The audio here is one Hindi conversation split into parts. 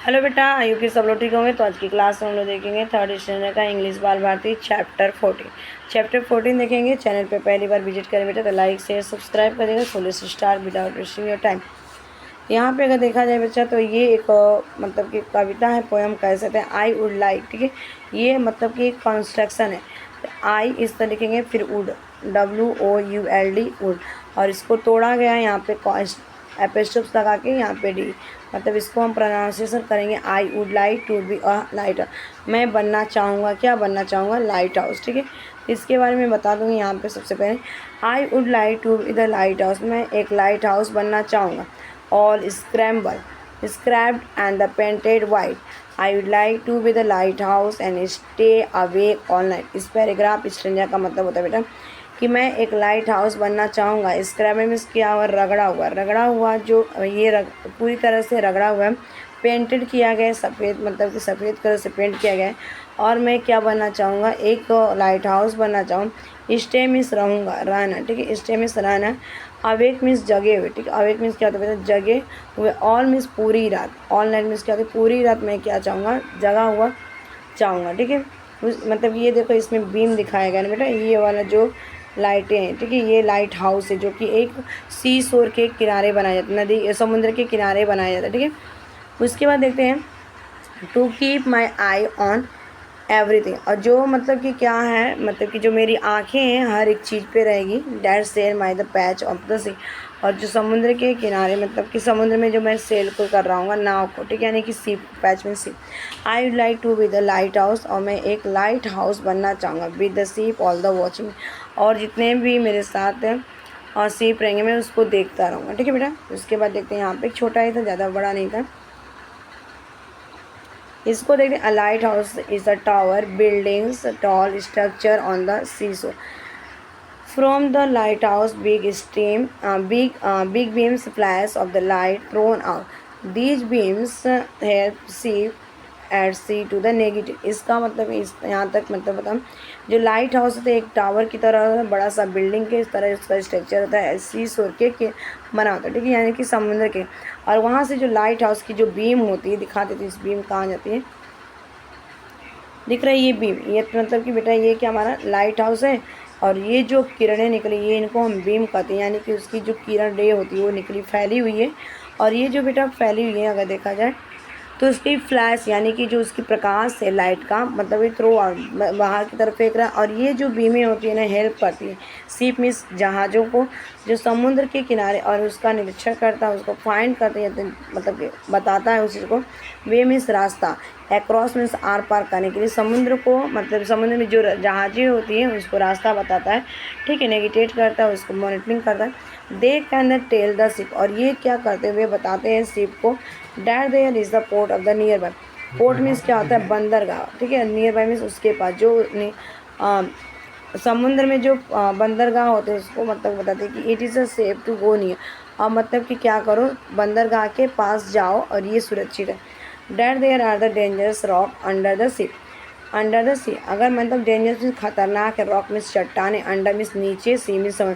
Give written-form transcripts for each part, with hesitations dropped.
हेलो बेटा, आयु के सब लोग ठीक होंगे। तो आज की क्लास में हम लोग देखेंगे थर्ड स्टैंडर्ड का इंग्लिश बाल भारती चैप्टर 14 देखेंगे। चैनल पे पहली बार विजिट करें बेटा तो लाइक शेयर सब्सक्राइब करेंगे। So let's start without wasting your time. यहाँ पे अगर देखा जाए बच्चा तो ये एक मतलब कि कविता है, पोएम कह सकते हैं। आई वुड लाइक, ठीक है। ये मतलब कि कंस्ट्रक्शन है। आई इस तरह लिखेंगे, फिर वुड, WOULD वुड, और इसको तोड़ा गया है यहाँ पे एपिस्ट्रोफ लगा के, यहाँ पे डी, मतलब इसको हम प्रोनाउंसिएशन करेंगे I would like to be a light. मैं बनना चाहूँगा, क्या बनना चाहूँगा? लाइट हाउस, ठीक है। इसके बारे में बता दूँगी यहाँ पे। सबसे पहले I would like to be the lighthouse, मैं एक लाइट हाउस बनना चाहूँगा। All scrapped and the painted white, I would like to be the lighthouse and stay awake all night. इस पैराग्राफ स्ट्रेंजा का मतलब होता है बेटा कि मैं एक लाइट हाउस बनना चाहूँगा। स्क्रैप मीन्स किया हुआ, रगड़ा हुआ जो ये पूरी तरह से रगड़ा हुआ है। पेंटेड किया गया है, सफ़ेद, मतलब कि सफ़ेद कलर से पेंट किया गया है। और मैं क्या बनना चाहूँगा? एक लाइट हाउस बनना चाहूँ। स्टे मीन्स रहूँगा, रहना, ठीक है। स्टे मीन्स रहना। अवेक मीन्स जगे हुए, ठीक है। अवेक मीन्स क्या होता है बेटा? जगे हुए। ऑल मीन्स पूरी रात। ऑल नाइट मीन्स क्या होता है? पूरी रात मैं क्या चाहूँगा? जगा हुआ चाहूँगा, ठीक है। मतलब ये देखो, इसमें बीम दिखाया गया ना बेटा, ये वाला जो लाइटें हैं, ठीक है। ये लाइट हाउस है जो कि एक सी शोर के किनारे बनाया जाता है, नदी समुद्र के किनारे बनाया जाता है, ठीक है। उसके बाद देखते हैं to keep my eye on everything, और जो मतलब कि क्या है, मतलब कि जो मेरी आंखें हैं हर एक चीज़ पे रहेगी। That sail my the patch of the sea, और जो समुद्र के किनारे, मतलब कि समुद्र में जो मैं सेल को कर रहा हूँ नाव को, ठीक है, यानी कि सीप, पैच में सीप। I would like to be the lighthouse, और मैं एक लाइट हाउस बनना चाहूँगा। With the seep all the watching, और जितने भी मेरे साथ और सीप रहेंगे मैं उसको देखता रहूँगा, ठीक है बेटा। उसके बाद देखते हैं, यहाँ पे छोटा ही था, ज़्यादा बड़ा नहीं था। इसको देखते हैं। A lighthouse is a tower buildings tall structure on the sea shore. From the lighthouse, big beams flash of the light thrown out. These beams help ship at sea to the negative. इसका मतलब इस यहाँ तक मतलब बता, जो लाइट हाउस होता है एक टावर की तरह, बड़ा सा बिल्डिंग के इस तरह उसका स्ट्रक्चर होता है, सी शोर के बना होता है, ठीक है, यानी कि समुद्र के। और वहाँ से जो लाइट हाउस की जो बीम होती है, दिखाते थे इस बीम कहाँ जाती है, दिख रहा है ये बीम। ये मतलब कि बेटा ये क्या हमारा लाइट हाउस है, और ये जो किरणें निकली ये इनको हम बीम कहते हैं, यानी कि उसकी जो किरण रे होती है वो निकली, फैली हुई है। और ये जो बेटा फैली हुई है अगर देखा जाए तो उसकी फ्लैश, यानी कि जो उसकी प्रकाश है लाइट का, मतलब ये थ्रो बाहर की तरफ फेंक रहा है। और ये जो बीमें होती है ना, हेल्प करती है शिप मीन्स जहाज़ों को, जो समुद्र के किनारे, और उसका निरीक्षण करता है, उसको फाइंड करते हैं, मतलब कि बताता है उस चीज़ को। वे मीन्स रास्ता, एक्रॉस मीन्स आर पार करने के लिए, समुद्र को, मतलब समुद्र में जो जहाज़ें होती हैं उसको रास्ता बताता है, ठीक है। नेविगेट करता है, उसको मॉनिटरिंग करता है। They can tell the ship, और ये क्या करते हुए बताते हैं शिप को। That there is the port of the nearby. Port means क्या होता है? बंदरगाह, ठीक है। नियर बाय मीन्स उसके पास, जो समुद्र में जो बंदरगाह होते हैं उसको मतलब बताते हैं कि it is a safe to go near, और मतलब कि क्या करो, बंदरगाह के पास जाओ और ये सुरक्षित है। That there are the dangerous rock under the sea, under the sea, अगर मतलब डेंजरस मीन्स खतरनाक है, रॉक मीन्स चट्टाने, अंडर मीन्स नीचे, सी मीन्स समझ।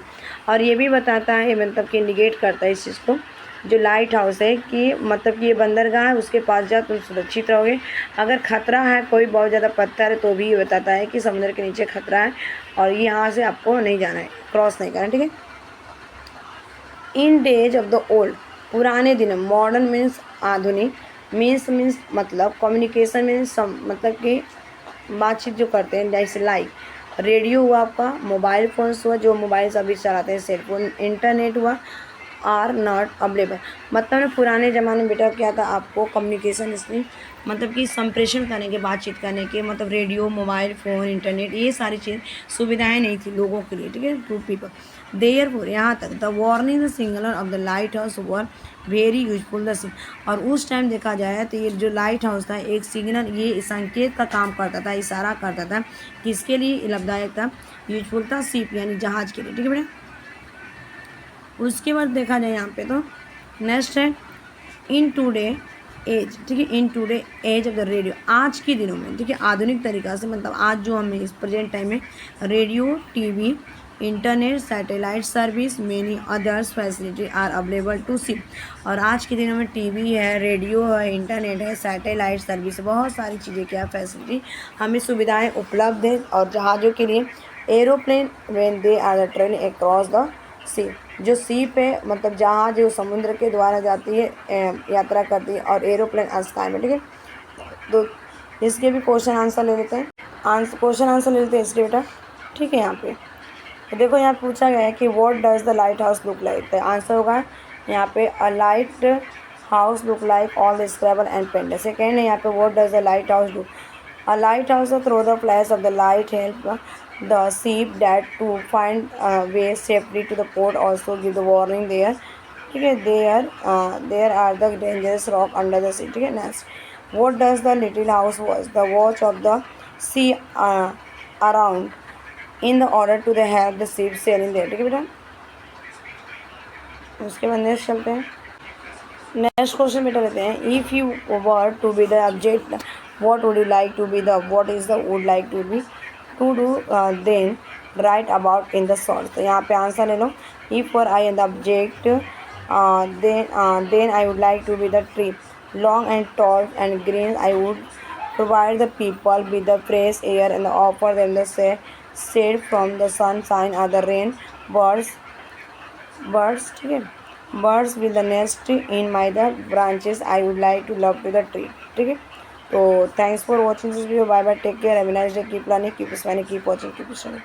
और ये भी बताता है, मतलब कि इंडिकेट करता है इस चीज़ को, जो लाइट हाउस है कि मतलब कि ये बंदरगाह है, उसके पास जाओ तुम सुरक्षित रहोगे। अगर खतरा है, कोई बहुत ज़्यादा पत्थर है, तो भी ये बताता है कि समुद्र के नीचे खतरा है और यहाँ से आपको नहीं जाना है, क्रॉस नहीं करना, ठीक है। इन डेज ऑफ द ओल्ड, पुराने दिन, मॉडर्न मीन्स आधुनिक, मीन्स मतलब कम्युनिकेशन मीन्स मतलब कि बातचीत जो करते हैं, जैसे लाइक रेडियो हुआ आपका, मोबाइल फ़ोन्स हुआ, जो मोबाइल अभी चलाते हैं, सेलफोन, इंटरनेट हुआ, आर नॉट अवेलेबल। मतलब ना पुराने ज़माने में बेटा क्या था, आपको कम्युनिकेशन, इसमें मतलब कि संप्रेषण करने के, बातचीत करने के, मतलब रेडियो, मोबाइल फ़ोन, इंटरनेट, ये सारी चीज़ सुविधाएं नहीं थी लोगों के लिए, ठीक है, टू पीपल। देयरफॉर, यहाँ तक the warning the signal of the light house were very useful the SIM, और उस टाइम देखा जाए तो ये जो लाइट हाउस था एक सिग्नल, ये संकेत का काम करता था, इशारा करता था, किसके लिए लाभदायक था, यूजफुल था, शिप यानी जहाज़ के लिए, ठीक है बेटा। उसके बाद देखा जाए यहाँ पे तो नेक्स्ट है इन टूडे एज, ठीक है, in today age of the radio, आज के दिनों में, ठीक है, आधुनिक तरीका से, मतलब आज जो हमें इस प्रेजेंट टाइम में radio, TV, internet, satellite service, many others facility are available to see. और आज के दिनों में टीवी है, रेडियो है, इंटरनेट है, सैटेलाइट सर्विस, बहुत सारी चीज़ें क्या फैसिलिटी हमें सुविधाएं उपलब्ध है। और जहाज़ों के लिए aeroplane when they are travelling across the sea, जो सी पे मतलब जहाज जो समुद्र के द्वारा जाती है, यात्रा करती है, और एरोप्लेन स्काई में, ठीक है। तो इसके भी क्वेश्चन आंसर ले लेते हैं, क्वेश्चन आंसर ले लेते हैं इसके बेटा, ठीक है। यहाँ पे तो देखो यहाँ पूछा गया है कि what does the lighthouse look like, तो आंसर होगा यहाँ पे a lighthouse look like all the scrabble and paint. Second है यहाँ पे what does the lighthouse do, a lighthouse throw the flash of the light help the ship that to find way safely to the port, also give the warning there, ठीक है, there are the dangerous rock under the सी, ठीक है। Next what does the little house watch, the watch of the sea around in the order to the help the ship sailing there, ठीक है बेटा। उसके बाद नेक्स्ट चलते हैं, नेक्स्ट क्वेश्चन बेटा लेते हैं, if you were to be the object what would you like to be the, what is the would like to be to do then write about in the short. तो यहाँ पे आंसर ले लो, if for I am the object then I would like to be the tree long and tall and green, I would provide the people with the fresh air and offer them the shade from the sunshine or the rain, birds, ठीक है, birds will the nest in my the branches, I would like to love to the tree, ठीक है। तो thanks for watching this video, bye bye, take care, have a nice day, keep learning, keep smiling, keep watching, keep studying.